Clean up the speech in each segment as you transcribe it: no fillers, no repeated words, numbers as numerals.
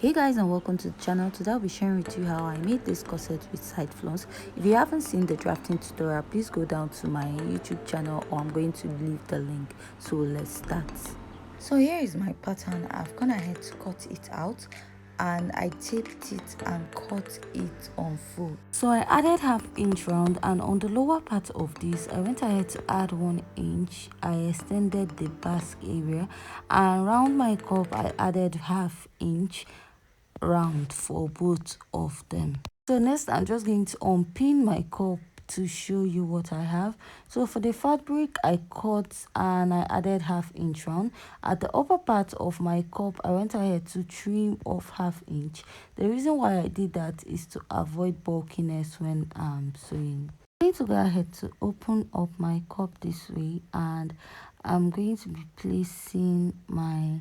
Hey guys, and welcome to the channel. Today I'll be sharing with you how I made this corset with side flounce. If you haven't seen the drafting tutorial, please go down to my YouTube channel, or I'm going to leave the link. So let's start. So here is my pattern. I've gone ahead to cut it out and I taped it and cut it on full. So I added half-inch round, and on the lower part of this I went ahead to add 1 inch. I extended the basque area, and around my cup I added half-inch round for both of them. So next I'm just going to unpin my cup to show you what I have. So for the fabric, I cut and I added half-inch round. At the upper part of my cup, I went ahead to trim off half-inch. The reason why I did that is to avoid bulkiness when I'm sewing. I'm going to go ahead to open up my cup this way, and I'm going to be placing my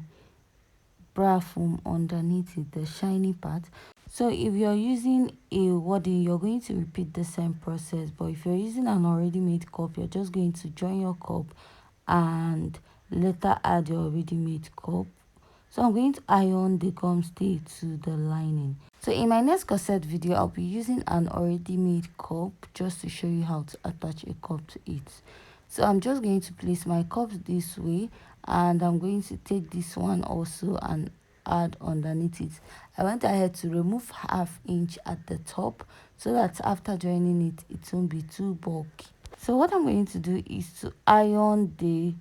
bra foam underneath it, the shiny part. So if you're using a wadding, you're going to repeat the same process, but if you're using an already made cup, you're just going to join your cup and later add your already made cup. So I'm going to iron the gum stay to the lining. So in my next corset video, I'll be using an already made cup just to show you how to attach a cup to it. So I'm just going to place my cups this way, and I'm going to take this one also and add underneath it. I went ahead to remove half-inch at the top so that after joining it, it won't be too bulky. So what I'm going to do is to iron the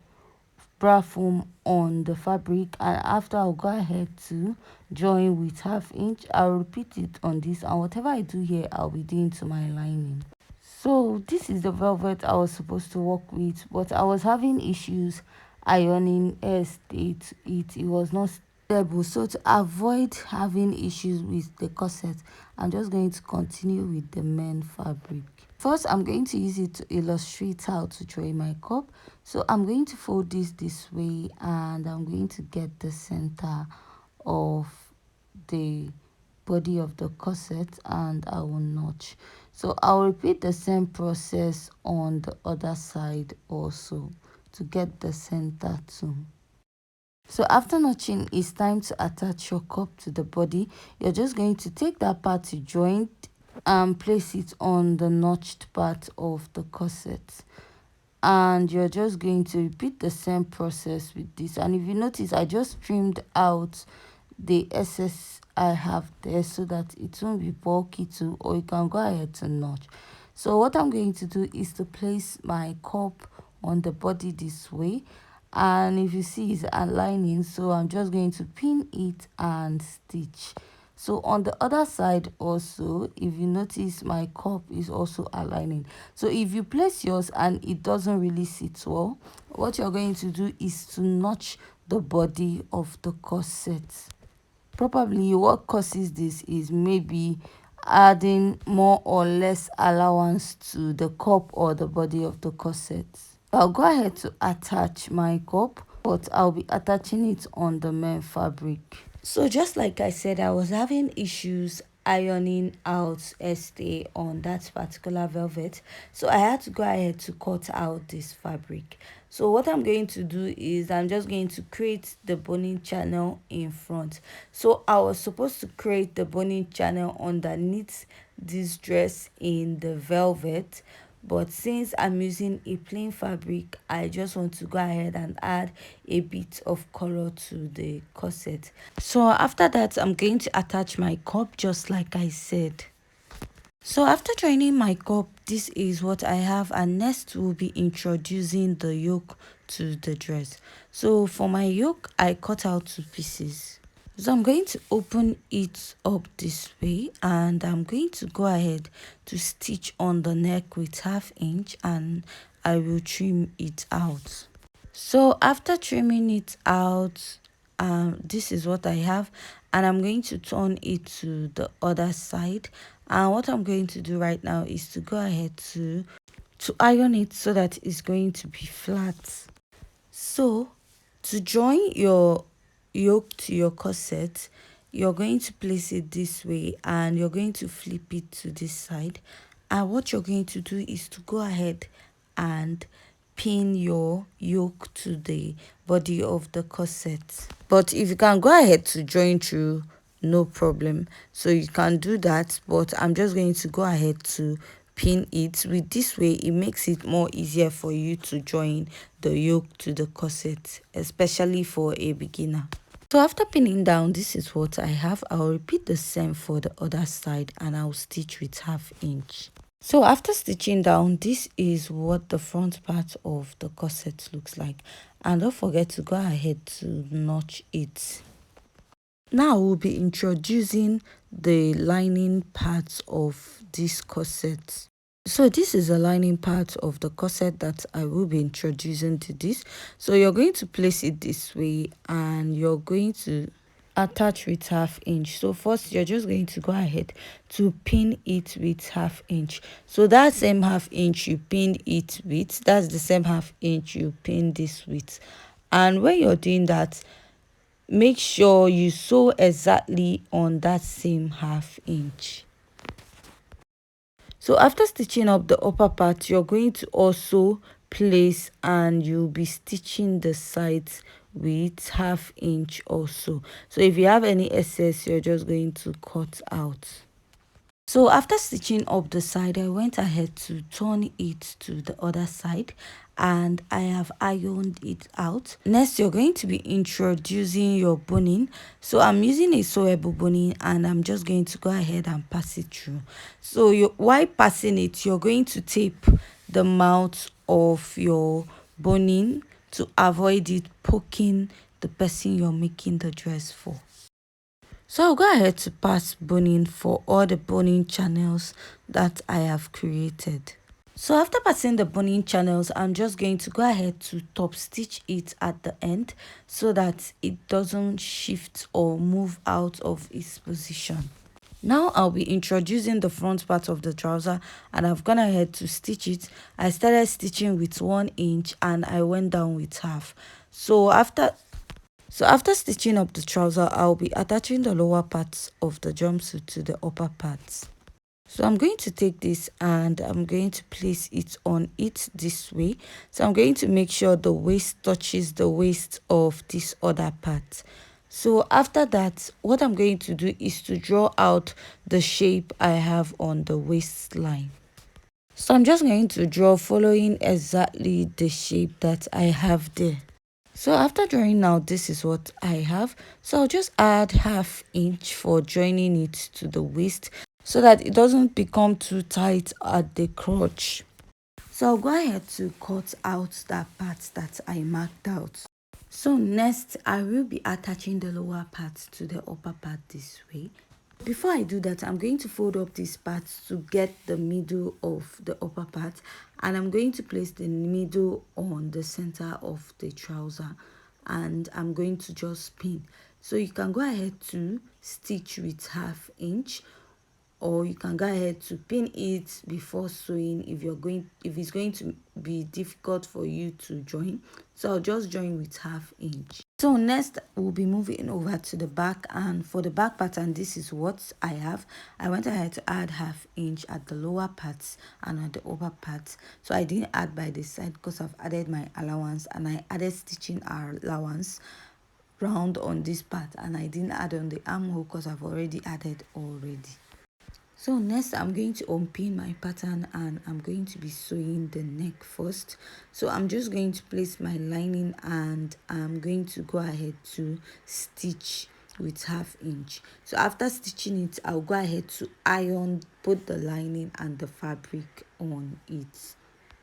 bra foam on the fabric, and after I'll go ahead to join with half-inch. I'll repeat it on this, and whatever I do here, I'll be doing to my lining. So this is the velvet I was supposed to work with, but I was having issues ironing it. It was not stable. So to avoid having issues with the corset, I'm just going to continue with the men fabric. First, I'm going to use it to illustrate how to join my cup. So I'm going to fold this way, and I'm going to get the center of the body of the corset, and I will notch. So I'll repeat the same process on the other side also to get the center too. So after notching, it's time to attach your cup to the body. You're just going to take that part you joined and place it on the notched part of the corset, and you're just going to repeat the same process with this. And if you notice, I just trimmed out the excess I have there so that it won't be bulky too, or you can go ahead to notch. So what I'm going to do is to place my cup on the body this way, and if you see, it's aligning, so I'm just going to pin it and stitch. So on the other side also, if you notice, my cup is also aligning. So if you place yours and it doesn't really sit well, what you're going to do is to notch the body of the corset. Probably what causes this is maybe adding more or less allowance to the cup or the body of the corset. I'll go ahead to attach my cup, but I'll be attaching it on the men fabric. So just like I said, I was having issues ironing out stay on that particular velvet, so I had to go ahead to cut out this fabric. So what I'm going to do is I'm just going to create the boning channel in front. So I was supposed to create the boning channel underneath this dress in the velvet, but since I'm using a plain fabric, I just want to go ahead and add a bit of color to the corset. So after that, I'm going to attach my cup just like I said. So after joining my cup, this is what I have, and next we'll be introducing the yoke to the dress. So for my yoke, I cut out 2 pieces. So I'm going to open it up this way, and I'm going to go ahead to stitch on the neck with half-inch, and I will trim it out. So after trimming it out, this is what I have, and I'm going to turn it to the other side. And what I'm going to do right now is to go ahead to iron it so that it's going to be flat. So to join your yoke to your corset, you're going to place it this way, and you're going to flip it to this side. And what you're going to do is to go ahead and pin your yoke to the body of the corset. But if you can, go ahead to join through no problem. So you can do that, but I'm just going to go ahead to pin it. With this way, it makes it more easier for you to join the yoke to the corset, especially for a beginner. So after pinning down, this is what I have. I'll repeat the same for the other side and I'll stitch with 1/2 inch. So after stitching down, this is what the front part of the corset looks like, and don't forget to go ahead to notch it. Now we'll be introducing the lining part of this corset. So this is the lining part of the corset that I will be introducing to this. So you're going to place it this way and you're going to attach with 1/2 inch. So first you're just going to go ahead to pin it with 1/2 inch. So that same 1/2 inch you pinned it with, that's the same 1/2 inch you pin this with. And when you're doing that, make sure you sew exactly on that same 1/2 inch. So after stitching up the upper part, you're going to also place and you'll be stitching the sides with 1/2 inch also. So if you have any excess, you're just going to cut out. So after stitching up the side, I went ahead to turn it to the other side and I have ironed it out. Next, you're going to be introducing your boning. So I'm using a sewable boning and I'm just going to go ahead and pass it through. So while passing it, you're going to tape the mouth of your boning to avoid it poking the person you're making the dress for. So I'll go ahead to pass boning for all the boning channels that I have created. So after passing the boning channels, I'm just going to go ahead to top stitch it at the end so that it doesn't shift or move out of its position. Now I'll be introducing the front part of the trouser and I've gone ahead to stitch it. I started stitching with 1 inch and I went down with 1/2. So after stitching up the trouser, I'll be attaching the lower parts of the jumpsuit to the upper parts. So I'm going to take this and I'm going to place it on it this way. So I'm going to make sure the waist touches the waist of this other part. So after that, what I'm going to do is to draw out the shape I have on the waistline. So I'm just going to draw following exactly the shape that I have there. So after drawing out, this is what I have. So I'll just add 1/2 inch for joining it to the waist so that it doesn't become too tight at the crotch. So I'll go ahead to cut out that part that I marked out. So next, I will be attaching the lower part to the upper part this way. Before I do that, I'm going to fold up this part to get the middle of the upper part and I'm going to place the middle on the center of the trouser and I'm going to just pin. So you can go ahead to stitch with 1/2 inch or you can go ahead to pin it before sewing if it's going to be difficult for you to join. So I'll just join with 1/2 inch. So next we'll be moving over to the back, and for the back pattern, this is what I have. I went ahead to add 1/2 inch at the lower parts and at the upper parts. So I didn't add by the side because I've added my allowance and I added stitching allowance round on this part and I didn't add on the armhole because I've already added already. So next I'm going to unpin my pattern and I'm going to be sewing the neck first. So I'm just going to place my lining and I'm going to go ahead to stitch with 1/2 inch. So after stitching it, I'll go ahead to iron both the lining and the fabric on it.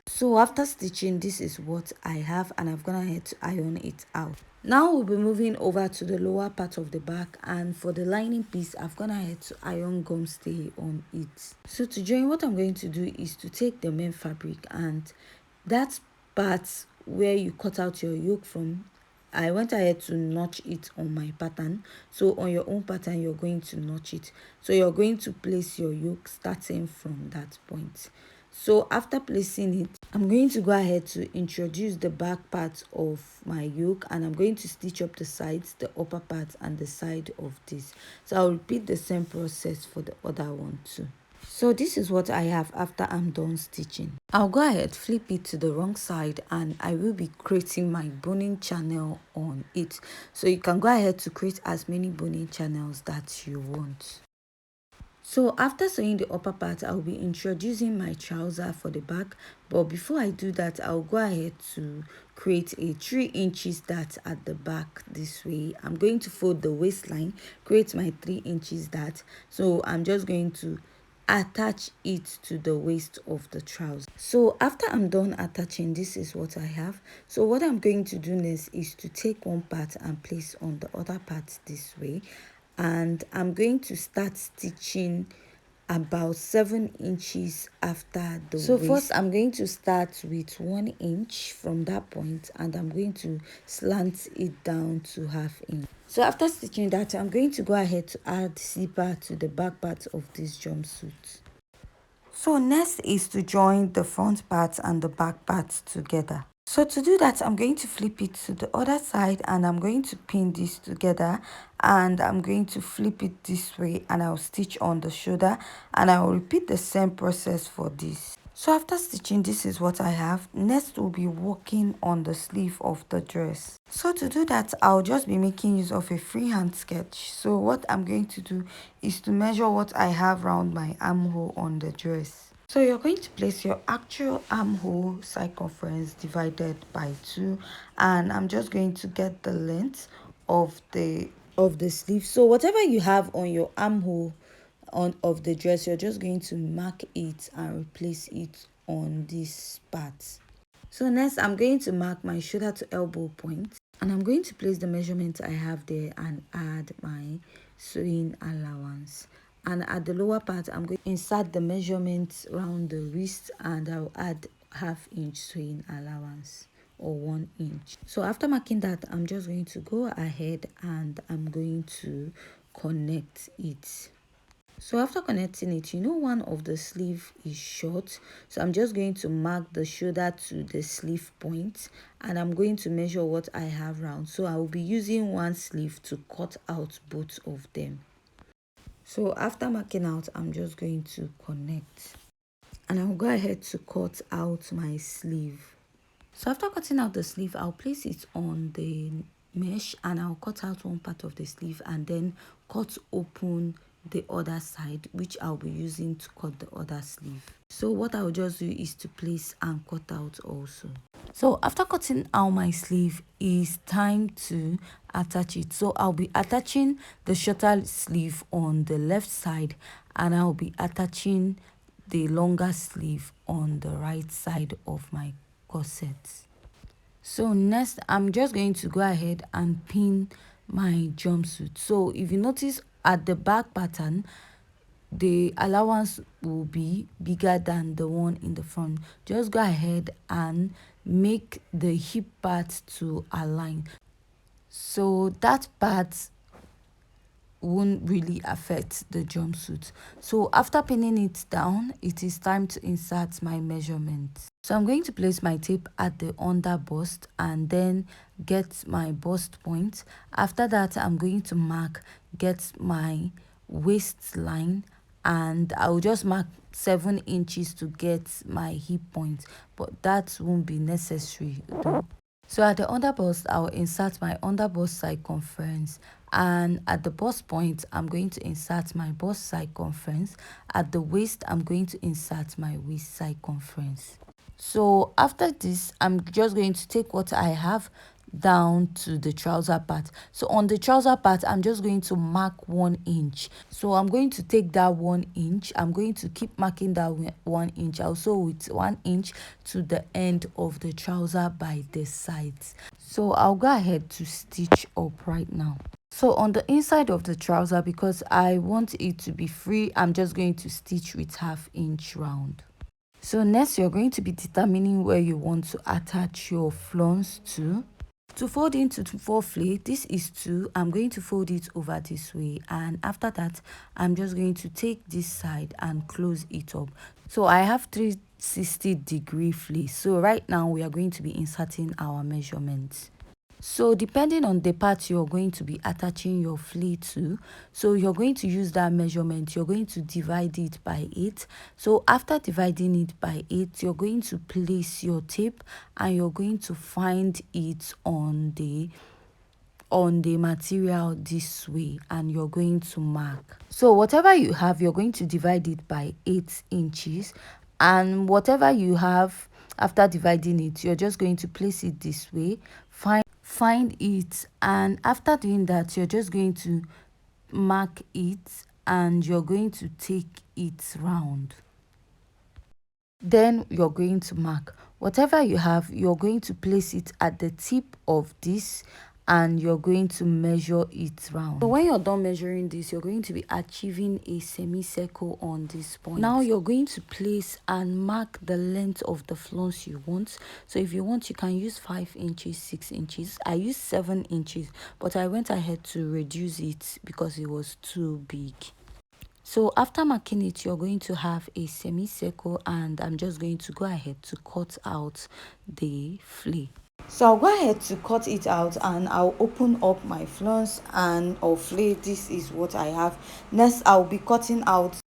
So after stitching, this is what I have and I've gone ahead to iron it out. Now we'll be moving over to the lower part of the back, and for the lining piece I've gone ahead to iron gum stay on it. So to join, what I'm going to do is to take the main fabric and that part where you cut out your yoke from, I went ahead to notch it on my pattern. So on your own pattern you're going to notch it. So you're going to place your yoke starting from that point. So after placing it, I'm going to go ahead to introduce the back part of my yoke and I'm going to stitch up the sides, the upper part and the side of this. So I'll repeat the same process for the other one too. So this is what I have after I'm done stitching. I'll go ahead, flip it to the wrong side, and I will be creating my boning channel on it. So you can go ahead to create as many boning channels that you want. So after sewing the upper part, I'll be introducing my trouser for the back. But before I do that, I'll go ahead to create a 3 inches dart at the back this way. I'm going to fold the waistline, create my 3 inches dart. So I'm just going to attach it to the waist of the trouser. So after I'm done attaching, this is what I have. So what I'm going to do next is to take one part and place on the other part this way, and I'm going to start stitching about 7 inches after the waist. So first I'm going to start with 1 inch from that point, and I'm going to slant it down to 1/2 inch. So after stitching that, I'm going to go ahead to add zipper to the back part of this jumpsuit. So next is to join the front part and the back part together. So to do that, I'm going to flip it to the other side, and I'm going to pin this together, and I'm going to flip it this way, and I'll stitch on the shoulder, and I will repeat the same process for this. So after stitching, this is what I have. Next, we'll be working on the sleeve of the dress. So to do that, I'll just be making use of a freehand sketch. So what I'm going to do is to measure what I have around my armhole on the dress. So you're going to place your actual armhole circumference divided by 2, and I'm just going to get the length of the sleeve. So whatever you have on your armhole of the dress, you're just going to mark it and replace it on this part. So next, I'm going to mark my shoulder to elbow point, and I'm going to place the measurement I have there and add my sewing allowance. And at the lower part, I'm going to insert the measurements around the wrist, and I'll add 1/2 inch sewing allowance, or 1 inch. So after marking that, I'm just going to go ahead and I'm going to connect it. So after connecting it, one of the sleeve is short, so I'm just going to mark the shoulder to the sleeve point, and I'm going to measure what I have round. So I will be using one sleeve to cut out both of them. So after marking out, I'm just going to connect, and I'll go ahead to cut out my sleeve. So after cutting out the sleeve, I'll place it on the mesh, and I'll cut out one part of the sleeve and then cut open the other side, which I'll be using to cut the other sleeve. So what I'll just do is to place and cut out also. So after cutting out my sleeve, it's time to attach it. So I'll be attaching the shorter sleeve on the left side, and I'll be attaching the longer sleeve on the right side of my corset. So next, I'm just going to go ahead and pin my jumpsuit. So if you notice at the back pattern, the allowance will be bigger than the one in the front. Just go ahead and make the hip part to align, so that part won't really affect the jumpsuit. So after pinning it down, it is time to insert my measurements. So I'm going to place my tape at the under bust and then get my bust point. After that, I'm going to get my waistline, and I'll just mark 7 inches to get my hip point, but that won't be necessary though. So at the under bust, I'll insert my under bust circumference, and at the bust point, I'm going to insert my bust circumference. At the waist, I'm going to insert my waist circumference. So after this, I'm just going to take what I have down to the trouser part. So on the trouser part, I'm just going to mark 1 inch. So I'm going to take that 1 inch. I'm going to keep marking that 1 inch also with 1 inch to the end of the trouser by the sides. So I'll go ahead to stitch up right now. So on the inside of the trouser, because I want it to be free, I'm just going to stitch with 1/2 inch round. So next, you're going to be determining where you want to attach your flounce to. To fold into 4 flay, this is 2. I'm going to fold it over this way, and after that, I'm just going to take this side and close it up. So I have 360-degree flay. So right now, we are going to be inserting our measurements. So depending on the part you're going to be attaching your flea to, so you're going to use that measurement, you're going to divide it by 8. So after dividing it by 8, you're going to place your tape and you're going to find it on the material this way, and you're going to mark. So whatever you have, you're going to divide it by 8 inches, and whatever you have after dividing it, you're just going to place it this way, find it, and after doing that, you're just going to mark it and you're going to take it round. Then you're going to mark whatever you have, you're going to place it at the tip of this and you're going to measure it round. So when you're done measuring this, you're going to be achieving a semicircle on this point. Now you're going to place and mark the length of the flounce you want. So if you want, you can use 5 inches, 6 inches. I used 7 inches, but I went ahead to reduce it because it was too big. So after marking it, you're going to have a semicircle, and I'm just going to go ahead to cut out the flea. So I'll go ahead to cut it out and I'll open up my flounce and or flea. This is what I have. Next, I'll be cutting out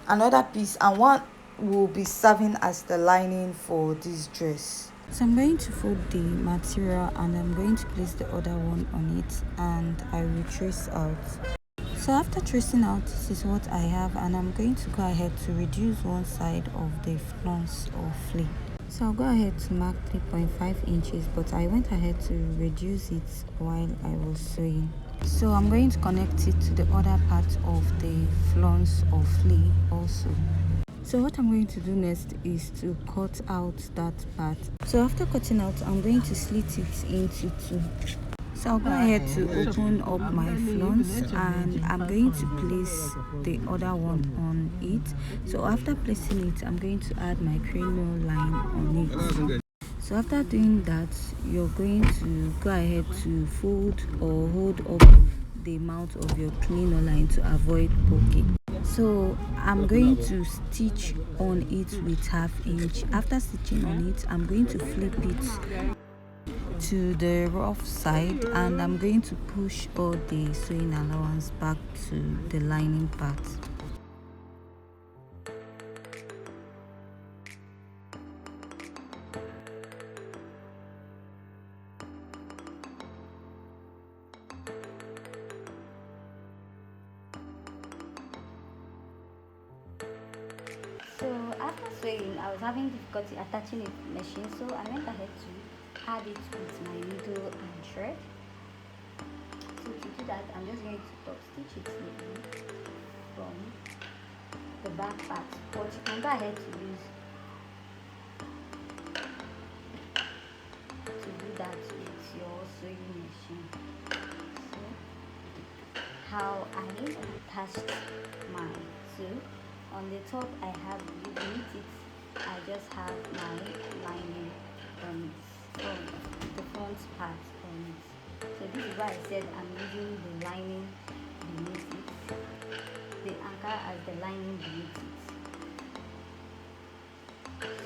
another piece, and one will be serving as the lining for this dress. So I'm going to fold the material and I'm going to place the other one on it, and I will trace out. So after tracing out, this is what I have, and I'm going to go ahead to reduce one side of the flounce or flea. So I'll go ahead to mark 3.5 inches, but I went ahead to reduce it while I was sewing. So I'm going to connect it to the other part of the flounce or flea also. So what I'm going to do next is to cut out that part. So after cutting out, I'm going to slit it into 2. So I'll go ahead to open up my flounce and I'm going to place the other one on it. So after placing it, I'm going to add my crinoline on it. So after doing that, you're going to go ahead to fold or hold up the mouth of your crinoline to avoid poking. So I'm going to stitch on it with 1/2 inch. After stitching on it, I'm going to flip it to the rough side and I'm going to push all the sewing allowance back to the lining part. So after sewing, I was having difficulty attaching it to the machine, so I went ahead to add it with my needle and thread. So to do that, I'm just going to top stitch it neatly from the back part, but you can go ahead to do that with your sewing machine. So how I attached my sew. On the top I have, beneath it I just have my lining on the front part on it. So this is why I said I'm using the lining beneath it, the anchor as the lining beneath it.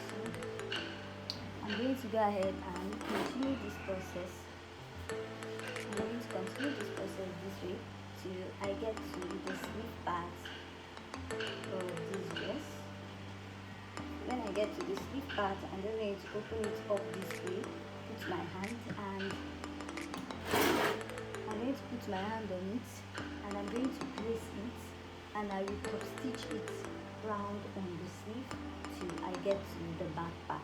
So I'm going to go ahead and continue this process. I'm going to continue this process this way till I get to the sleeve part of this dress. When I get to the sleeve part, I'm just going to open it up this way, put my hand, and I'm going to put my hand on it, and I'm going to place it, and I will top stitch it round on the sleeve till I get to the back part.